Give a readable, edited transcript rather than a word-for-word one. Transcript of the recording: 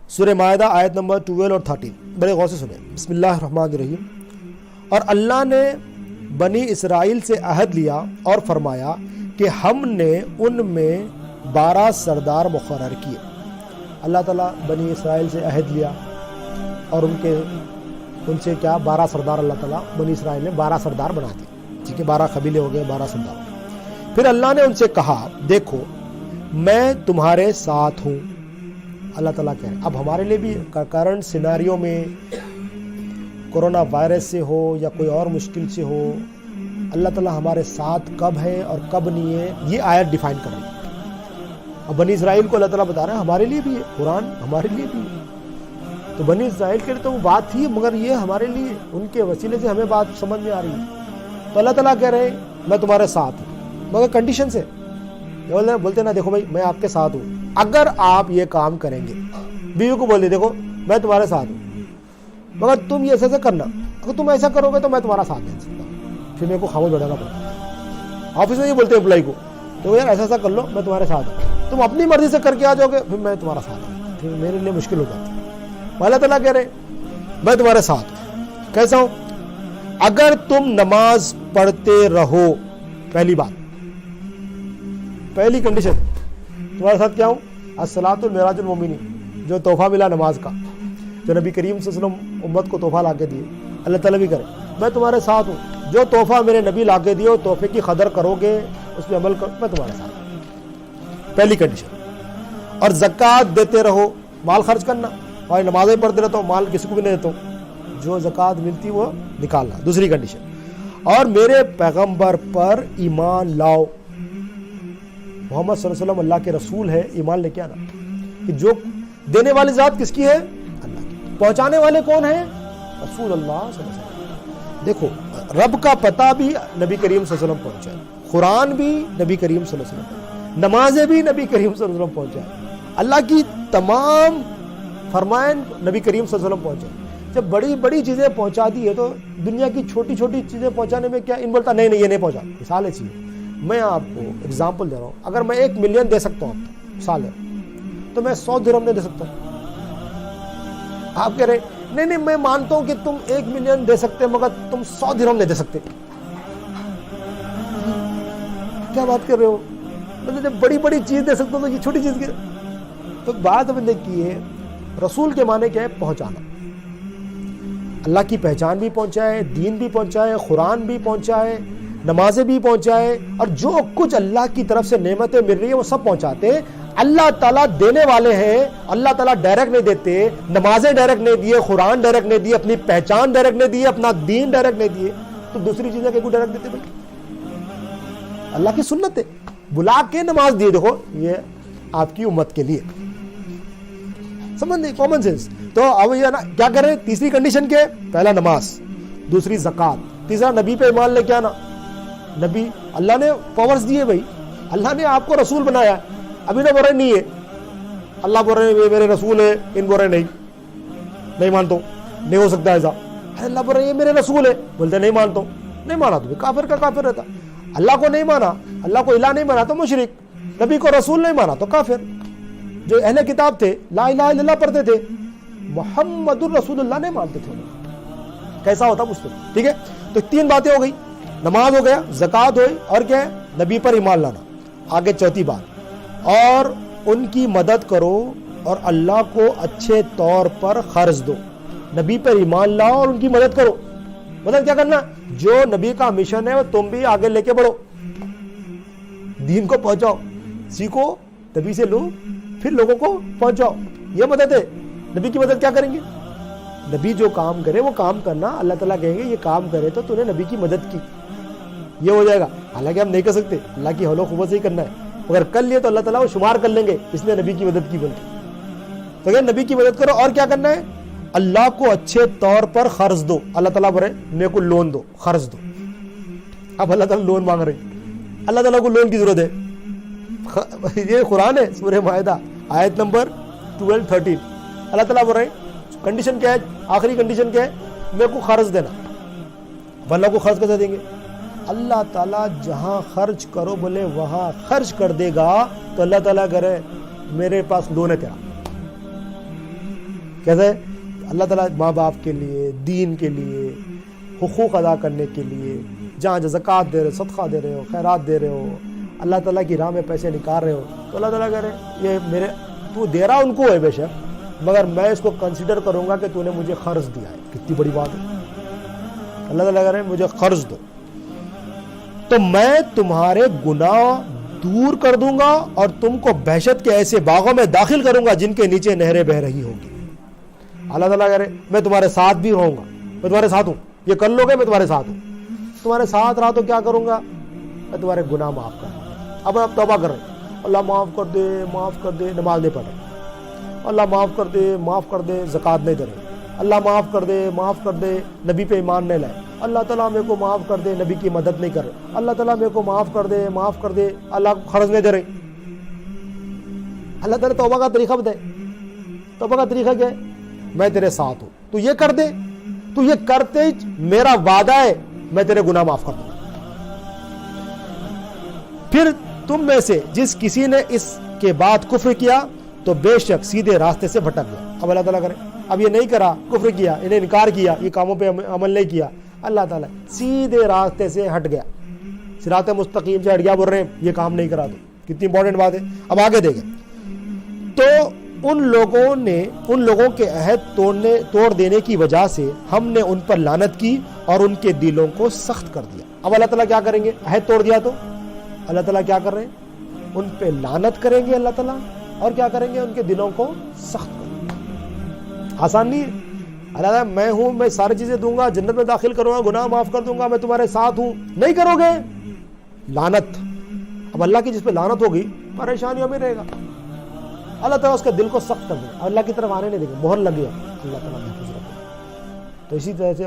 سورہ مائدہ آیت نمبر 12 اور 13، بڑے غور سے سنیں۔ بسم اللہ الرحمن الرحیم۔ اور اللہ نے بنی اسرائیل سے عہد لیا اور فرمایا کہ ہم نے ان میں 12 سردار مقرر کیے۔ اللہ تعالیٰ بنی اسرائیل سے عہد لیا اور ان سے کیا 12 سردار اللہ تعالیٰ بنی اسرائیل نے 12 سردار بنا دیے، ٹھیک ہے، 12 قبیلے ہو گئے، 12 سردار۔ پھر اللہ نے ان سے کہا دیکھو میں تمہارے ساتھ ہوں۔ اللہ تعالیٰ کہہ رہے ہیں اب ہمارے لیے بھی کرنٹ سیناریو میں کورونا وائرس سے ہو یا کوئی اور مشکل سے ہو، اللہ تعالیٰ ہمارے ساتھ کب ہے اور کب نہیں ہے یہ آیت ڈیفائن کر رہی ہے۔ اب بنی اسرائیل کو اللہ تعالیٰ بتا رہا ہے ہمارے لیے بھی ہے، قرآن ہمارے لیے بھی ہے۔ تو بنی اسرائیل کے لیے تو وہ بات تھی، مگر یہ ہمارے لیے ان کے وسیلے سے ہمیں بات سمجھ میں آ رہی ہے۔ تو اللہ تعالیٰ کہہ رہے ہیں میں تمہارے ساتھ ہوں، مگر کنڈیشن سے بولتے نا دیکھو بھائی میں آپ کے ساتھ ہوں اگر آپ یہ کام کریں گے۔ بیوی کو بول دے دیکھو میں تمہارے ساتھ ہوں مگر تم یہ ایسے کرنا، اگر تم ایسا کرو گے تو میں تمہارا ساتھ نہیں سکتا، پھر میرے کو خاموش بیٹھنا پڑتا۔ آفس میں یہ بولتے ہیں امپلائی کو تو یار ایسا کر لو میں تمہارے ساتھ ہوں، تم اپنی مرضی سے کر کے آ جاؤ گے پھر میں تمہارا ساتھ ہوں، پھر میرے لیے مشکل ہو جاتی ہے۔ اللہ تعالیٰ کہہ رہے میں تمہارے ساتھ ہوں، کیسا ہوں؟ اگر تم نماز پڑھتے رہو، پہلی کنڈیشن تمہارے ساتھ کیا ہوں؟ الصلاۃ معراج المومنین، جو تحفہ ملا نماز کا، جو نبی کریم صلی اللہ علیہ وسلم امت کو تحفہ لا کے دیے، اللہ تعالیٰ بھی کرے میں تمہارے ساتھ ہوں، جو تحفہ میرے نبی لا کے دیے تحفے کی قدر کرو گے، اس پہ عمل کرو، میں تمہارے ساتھ ہوں، پہلی کنڈیشن۔ اور زکوٰۃ دیتے رہو، مال خرچ کرنا، اور نمازیں پڑھتے رہتا ہوں مال کسی کو بھی نہیں دیتا ہوں، جو زکوٰۃ ملتی وہ نکالنا، دوسری کنڈیشن۔ اور میرے پیغمبر پر ایمان لاؤ، محمد صلی اللہ علیہ وسلم اللہ کے رسول ہے، ایمان لے کے آنا کہ جو دینے والی ذات کس کی ہے؟ اللہ کی، پہنچانے والے کون ہیں؟ رسول اللہ صلی اللہ علیہ وسلم۔ دیکھو رب کا پتہ بھی نبی کریم صلی اللہ علیہ وسلم پہنچا ہے، قرآن بھی نبی کریم صلی اللہ علیہ وسلم، نمازیں بھی نبی کریم صلی اللہ علیہ وسلم پہنچا ہے، اللہ کی تمام فرمان نبی کریم صلی اللہ علیہ وسلم پہنچا ہے۔ جب بڑی بڑی چیزیں پہنچا دی ہے تو دنیا کی چھوٹی چھوٹی چیزیں پہنچانے میں کیا ان بولتا نہیں یہ نہیں پہنچا، مثال ہے چیز، میں آپ کو اگزامپل دے رہا ہوں، اگر میں 1 ملین دے سکتا ہوں آپ کو مثال ہے تو میں 100 درہم نہیں دے سکتا۔ آپ کہہ رہے نہیں میں مانتا ہوں کہ تم 1 ملین دے سکتے مگر تم 100 درہم نہیں دے سکتے، کیا بات کر رہے ہو؟ مطلب جب بڑی بڑی چیز دے سکتا ہوں تو یہ چھوٹی چیز کی؟ تو بات ہم نے کی ہے رسول کے معنی کیا ہے؟ پہنچانا، اللہ کی پہچان بھی پہنچائے، دین بھی پہنچائے، قرآن بھی پہنچائے، نمازیں بھی پہنچائے، اور جو کچھ اللہ کی طرف سے نعمتیں مل رہی ہیں وہ سب پہنچاتے ہیں۔ اللہ تعالیٰ دینے والے ہیں، اللہ تعالیٰ ڈائریکٹ نہیں دیتے، نمازیں ڈائریکٹ نہیں دیے، قرآن ڈائریکٹ نہیں دیے، اپنی پہچان ڈائریکٹ نہیں دیے، اپنا دین ڈائریکٹ نہیں دیے، تو دوسری چیزیں کہ ڈائریکٹ دیتے بھائی؟ اللہ کی سنت ہے، بلا کے نماز دیے، دیکھو یہ آپ کی امت کے لیے، سمجھ نہیں، کامن سینس۔ تو اب یہ کیا کریں؟ تیسری کنڈیشن کیا ہے؟ پہلا نماز، دوسری زکوٰۃ، تیسرا نبی پہ ایمان لے کے آنا۔ نبی اللہ نے پاورز دیے بھائی، اللہ نے آپ کو رسول بنایا، ابھی نہ بول رہے نہیں ہے، اللہ بول رہے ہیں میرے رسول ہے، ان بول رہے نہیں مانتا ہوں، نہیں ہو سکتا ایسا، اللہ بول رہے ہیں میرے رسول ہے، بولتے نہیں مانتا ہوں، نہیں مانا تو کافر کا کافر رہتا، اللہ کو نہیں مانا، اللہ کو الہ نہیں مانا تو مشرک، نبی کو رسول نہیں مانا تو کافر۔ جو اہل کتاب تھے لا الہ الا اللہ پڑھتے تھے، محمد الرسول اللہ نہیں مانتے تھے، کیسا ہوتا پوچھتے؟ ٹھیک ہے، تو 3 باتیں ہو گئی، نماز ہو گیا، زکوٰۃ ہوئی، اور کیا ہے؟ نبی پر ایمان لانا۔ آگے چوتھی بات، اور ان کی مدد کرو اور اللہ کو اچھے طور پر خرچ دو۔ نبی پر ایمان لاؤ اور ان کی مدد کرو، مطلب کیا کرنا؟ جو نبی کا مشن ہے وہ تم بھی آگے لے کے بڑھو، دین کو پہنچاؤ، سیکھو نبی سے لو پھر لوگوں کو پہنچاؤ، یہ مدد ہے۔ نبی کی مدد کیا کریں گے؟ نبی جو کام کرے وہ کام کرنا، اللہ تعالیٰ کہیں گے یہ کام کرے تو نے نبی کی مدد کی، یہ ہو جائے گا۔ حالانکہ ہم نہیں کر سکتے، اللہ کی حول و قوت سے ہی کرنا ہے، اگر کر لیے تو اللہ تعالیٰ وہ شمار کر لیں گے اس نے نبی کی مدد کی بلکہ۔ تو اگر نبی کی مدد کرو، اور کیا کرنا ہے؟ اللہ کو اچھے طور پر قرض دو۔ اللہ تعالیٰ بولے میرے کو لون دو، قرض دو۔ اب اللہ تعالیٰ لون مانگ رہے ہیں، اللہ تعالیٰ کو لون کی ضرورت ہے۔ یہ قرآن ہے، سورہ مائدہ آیت نمبر 12-13، اللہ تعالیٰ بول رہے ہیں کنڈیشن کیا ہے؟ آخری کنڈیشن کیا ہے؟ میرے کو قرض دینا۔ اللہ کو قرض کیسے دیں گے؟ اللہ تعالیٰ جہاں خرچ کرو بولے وہاں خرچ کر دے گا، تو اللہ تعالیٰ کرے میرے پاس لون ہے تیرا، کیسے؟ اللہ تعالیٰ ماں باپ کے لیے، دین کے لیے حقوق ادا کرنے کے لیے جہاں زکوٰۃ دے رہے ہو، صدقہ دے رہے ہو، خیرات دے رہے ہو، اللہ تعالیٰ کی راہ میں پیسے نکال رہے ہو، تو اللہ تعالیٰ کہہ رہے یہ میرے تو دے رہا ان کو ہے بے شک، مگر میں اس کو کنسیڈر کروں گا کہ تو نے مجھے قرض دیا ہے. کتنی بڑی بات ہے. اللہ تعالیٰ کہہ رہے ہیں مجھے قرض دو تو میں تمہارے گناہ دور کر دوں گا اور تم کو بہشت کے ایسے باغوں میں داخل کروں گا جن کے نیچے نہریں بہ رہی ہوگی. اللہ تعالیٰ کہہ رہے ہیں میں تمہارے ساتھ بھی رہوں گا، میں تمہارے ساتھ ہوں، یہ کر لو گے میں تمہارے ساتھ ہوں. تمہارے ساتھ رہا تو کیا کروں گا؟ میں تمہارے گناہ معاف کر دوں گا. اب آپ توبہ کر رہے ہیں، اللہ معاف کر دے، معاف کر دے، نماز نہیں پڑھ رہے، اللہ معاف کر دے، معاف کر دے، زکوٰۃ نہیں دے رہے، اللہ معاف کر دے، معاف کر دے، نبی پہ ایمان نہیں لائے، اللہ تعالیٰ میرے کو معاف کر دے، نبی کی مدد نہیں کر رہے، اللہ تعالیٰ میرے کو معاف کر دے، معاف کر دے، اللہ کو قرض نہیں دے رہے. اللہ تعالیٰ توبہ کا طریقہ بتائے. توبہ کا طریقہ کیا ہے؟ میں تیرے ساتھ ہوں، تو یہ کر دے، تو یہ کرتے ہی میرا وعدہ ہے میں تیرے گناہ معاف کر دوں گا. پھر تم میں سے جس کسی نے اس کے بعد کفر کیا تو بے شک سیدھے راستے سے بھٹک گیا. اب اللہ تعالیٰ کرے اب یہ نہیں کرا، کفر کیا، انہیں انکار کیا، یہ کاموں پہ عمل نہیں کیا، اللہ تعالیٰ سیدھے راستے سے ہٹ گیا، صراط مستقیم سے ہٹ گیا، بول رہے ہیں یہ کام نہیں کرا. تو کتنی امپورٹنٹ بات ہے. اب آگے دیکھیں تو ان لوگوں کے عہد توڑ دینے کی وجہ سے ہم نے ان پر لعنت کی اور ان کے دلوں کو سخت کر دیا. اب اللہ تعالیٰ کیا کریں گے؟ عہد توڑ دیا تو اللہ تعالیٰ کیا کر رہے ہیں؟ ان پہ لعنت کریں گے اللہ تعالیٰ، اور کیا کریں گے؟ ان کے دلوں کو سخت کریں گے. آسان نہیں ہے. اللہ تعالیٰ میں ہوں، میں ساری چیزیں دوں گا، جنت میں داخل کروں گا، گناہ معاف کر دوں گا، میں تمہارے ساتھ ہوں، نہیں کرو گے لعنت. اب اللہ کی جس پہ لعنت ہوگی پریشانیوں میں رہے گا. اللہ تعالیٰ اس کے دل کو سخت کر دے، اللہ کی طرف آنے نہیں دے گا، مہر لگے گا. اللہ تعالیٰ محفوظ رکھے. تو اسی طرح سے